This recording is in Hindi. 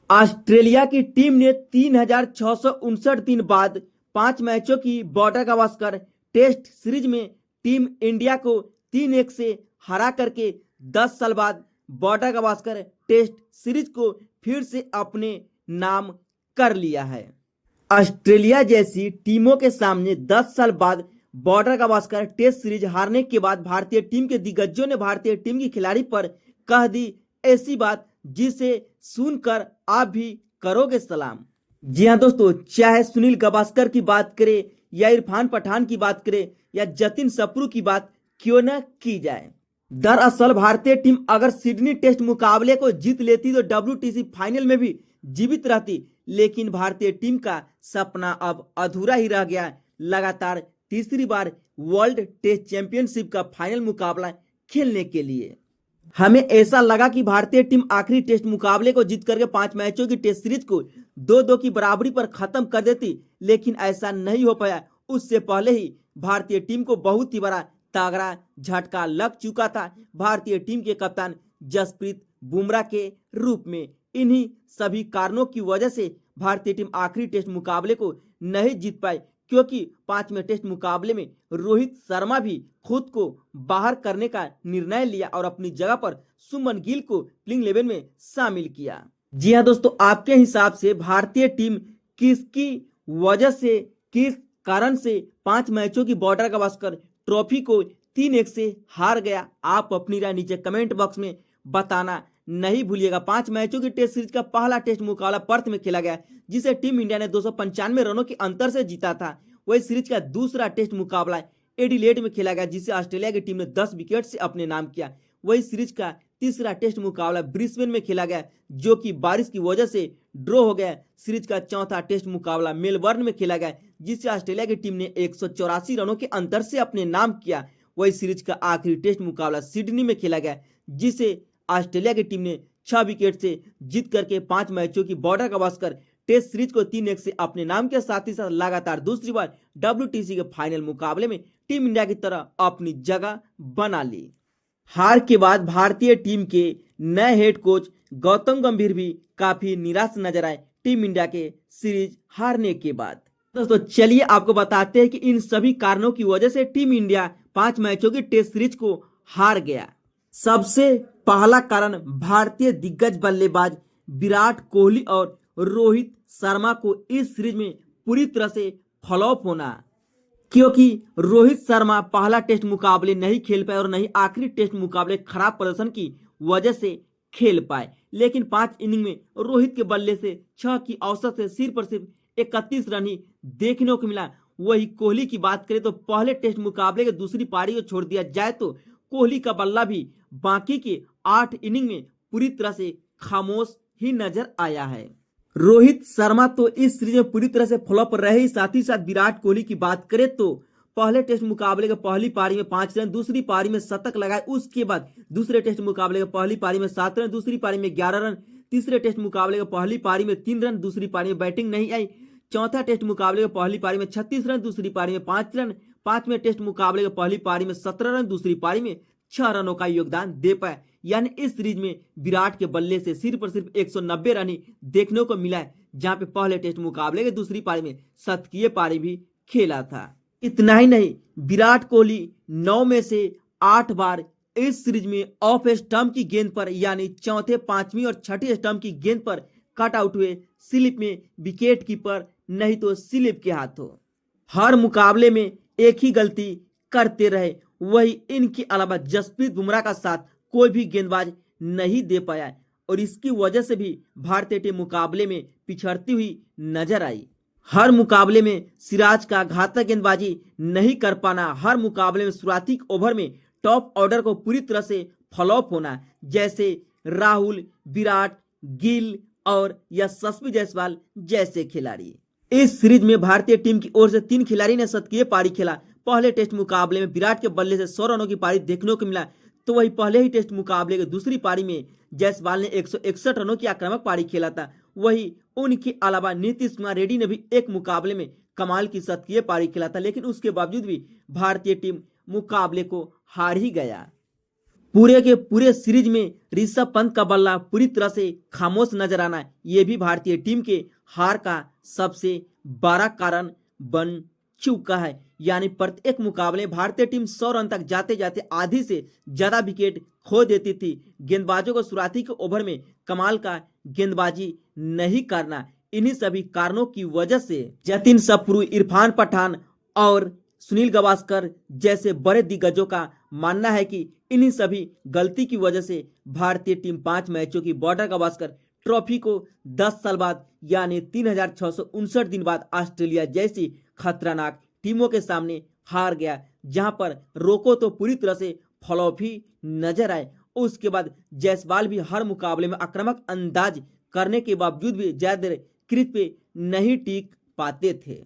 ऑस्ट्रेलिया की टीम ने 3,659 दिन बाद 5 मैचों की बॉर्डर गावस्कर टेस्ट सीरीज में टीम इंडिया को 3-1 से हरा करके 10 साल बाद बॉर्डर गावस्कर टेस्ट सीरीज को फिर से अपने नाम कर लिया है। ऑस्ट्रेलिया जैसी टीमों के सामने 10 साल बाद बॉर्डर गावस्कर टेस्ट सीरीज हारने के बाद भारतीय टीम के दिग्गजों ने भारतीय टीम की खिलाड़ी पर कह दी ऐसी बात जिसे सुनकर आप भी करोगे सलाम। जी हाँ दोस्तों, चाहे सुनील गावस्कर की बात करें या इरफान पठान की बात करें या जतिन सप्रू की बात क्यों न की जाए। दरअसल भारतीय टीम अगर सिडनी टेस्ट मुकाबले को जीत लेती तो WTC फाइनल में भी जीवित रहती, लेकिन भारतीय टीम का सपना अब अधूरा ही रह गया। लगातार तीसरी बार वर्ल्ड टेस्ट चैंपियनशिप का फाइनल मुकाबला खेलने के लिए हमें ऐसा लगा कि भारतीय टीम आखिरी टेस्ट मुकाबले को जीत करके 5 मैचों की टेस्ट सीरीज को 2-2 की बराबरी पर खत्म कर देती, लेकिन ऐसा नहीं हो पाया। उससे पहले ही भारतीय टीम को बहुत ही बड़ा तगड़ा झटका लग चुका था भारतीय टीम के कप्तान जसप्रीत बुमराह के रूप में। इन्हीं सभी कारणों की वजह से भारतीय टीम आखिरी टेस्ट मुकाबले को नहीं जीत पाई, क्योंकि 5वें टेस्ट मुकाबले में रोहित शर्मा भी खुद को बाहर करने का निर्णय लिया और अपनी जगह पर सुमन गिल को प्लेइंग 11 में शामिल किया। जी हाँ दोस्तों, आपके हिसाब से भारतीय टीम किसकी वजह से, किस कारण से 5 मैचों की बॉर्डर गावस्कर ट्रॉफी को 3-1 से हार गया? आप अपनी राय नीचे कमेंट बॉक्स में बताना नहीं भूलिएगा। 5 मैचों की टेस्ट सीरीज का पहला टेस्ट मुकाबला पर्थ में खेला गया, जिसे टीम इंडिया ने 295 रनों के अंतर से जीता था। वही सीरीज का दूसरा टेस्ट मुकाबला एडिलेड में खेला गया, जिसे ऑस्ट्रेलिया की टीम ने 10 विकेट से अपने नाम किया। वही सीरीज का तीसरा टेस्ट मुकाबला ब्रिस्बेन में खेला गया, जो कि बारिश की वजह से ड्रॉ हो गया। सीरीज का चौथा टेस्ट मुकाबला मेलबर्न में खेला गया, जिसे ऑस्ट्रेलिया की टीम ने 184 रनों के अंतर से अपने नाम किया। वही सीरीज का आखिरी टेस्ट मुकाबला सिडनी में खेला गया, जिसे ऑस्ट्रेलिया की टीम ने 6 विकेट से जीत करके 5 मैचों की बॉर्डर गावस्कर टेस्ट सीरीज को 3-1 से अपने नाम के साथ ही साथ लगातार दूसरी बार WTC के फाइनल मुकाबले में टीम इंडिया की तरह अपनी जगह बना ली। हार के बाद भारतीय टीम के नए हेड कोच गौतम गंभीर भी काफी निराश नजर आए टीम इंडिया के सीरीज हारने के बाद। दोस्तों चलिए आपको बताते हैं कि इन सभी कारणों की वजह से टीम इंडिया 5 मैचों की टेस्ट सीरीज को हार गया। सबसे पहला कारण भारतीय दिग्गज बल्लेबाज विराट कोहली और रोहित शर्मा को इस सीरीज में पूरी तरह से फ्लॉप होना, क्योंकि रोहित शर्मा पहला टेस्ट मुकाबले नहीं खेल पाए और नहीं आखिरी टेस्ट मुकाबले खराब प्रदर्शन की वजह से खेल पाए। लेकिन 5 इनिंग में रोहित के बल्ले से 6 की औसत से सिर्फ 31 रन ही देखने को मिला। वही कोहली की बात करें तो पहले टेस्ट मुकाबले की दूसरी पारी को छोड़ दिया जाए तो कोहली का बल्ला भी बाकी के 8 इनिंग में पूरी तरह से खामोश ही नजर आया है। रोहित शर्मा तो इस सीरीज में पूरी तरह से फ्लॉप रहे ही, साथ ही साथ विराट कोहली की बात करें तो पहले टेस्ट मुकाबले के पहली पारी में 5 रन, दूसरी पारी में शतक लगाए। उसके बाद दूसरे टेस्ट मुकाबले के पहली पारी में 7 रन, दूसरी पारी में 11 रन, तीसरे टेस्ट मुकाबले के पहली पारी में 3 रन, दूसरी पारी में बैटिंग नहीं आई। चौथा टेस्ट मुकाबले के पहली पारी में 36 रन, दूसरी पारी में 5 रन। 5वें टेस्ट मुकाबले के पहली पारी में 17 रन, दूसरी पारी में 6 रनों का योगदान दे पाए। यानी इस सीरीज में विराट के बल्ले से सिर्फ 190 रन ही देखने को मिला है, जहां पे पहले टेस्ट मुकाबले के दूसरी पारी में शतकीय पारी भी खेला था। इतना ही नहीं, विराट कोहली 9 में से 8 बार इस सीरीज में ऑफ स्टंप की गेंद पर यानी चौथे, 5वीं और 6ठी स्टंप की गेंद पर कट आउट हुए, स्लिप में विकेट कीपर नहीं तो स्लिप के हाथों। हर मुकाबले में एक ही गलती करते रहे। वही इनके अलावा जसप्रीत बुमराह का साथ कोई भी गेंदबाज नहीं दे पाया और इसकी वजह से भी भारतीय टीम मुकाबले में पिछड़ती हुई नजर आई। हर मुकाबले में सिराज का घातक गेंदबाजी नहीं कर पाना, हर मुकाबले में शुरुआती ओवर में टॉप ऑर्डर को पूरी तरह से फ्लॉप होना, जैसे राहुल, विराट, गिल और यशस्वी जायसवाल जैसे खिलाड़ी। इस सीरीज में भारतीय टीम की ओर से 3 खिलाड़ी ने शतकीय पारी खेला। पहले टेस्ट मुकाबले में विराट के बल्ले से 100 रनों की पारी देखने को मिला, तो वही पहले ही टेस्ट मुकाबले की दूसरी पारी में जायसवाल ने 161 रनों की आक्रामक पारी खेला था। वही उनके अलावा नीतीश कुमार रेड्डी ने भी एक मुकाबले में कमाल की शतकीय पारी खेला था, लेकिन उसके बावजूद भी भारतीय टीम मुकाबले को हार ही गया। पूरे के पूरे सीरीज में ऋषभ पंत का बल्ला पूरी तरह से खामोश नजर आना ये भी भारतीय टीम के हार का सबसे बड़ा कारण बन चुका है। यानी प्रत्येक मुकाबले भारतीय टीम 100 रन तक जाते जाते आधी से ज्यादा विकेट खो देती थी। गेंदबाजों को शुरुआती के ओवर में कमाल का गेंदबाजी नहीं करना, इन्हीं सभी कारणों की वजह से जतिन सप्रू, इरफान पठान और सुनील गावस्कर जैसे बड़े दिग्गजों का मानना है कि इन्हीं सभी गलती की वजह से भारतीय टीम 5 मैचों की बॉर्डर गावस्कर ट्रॉफी को 10 साल बाद यानी 3659 दिन बाद ऑस्ट्रेलिया जैसी खतरनाक टीमों के सामने हार गया, जहां पर रोको तो पूरी तरह से फ्लॉप ही नजर आए। उसके बाद जायसवाल भी हर मुकाबले में आक्रामक अंदाज करने के बावजूद भी ज्यादा क्रीज पे नहीं टिक पाते थे।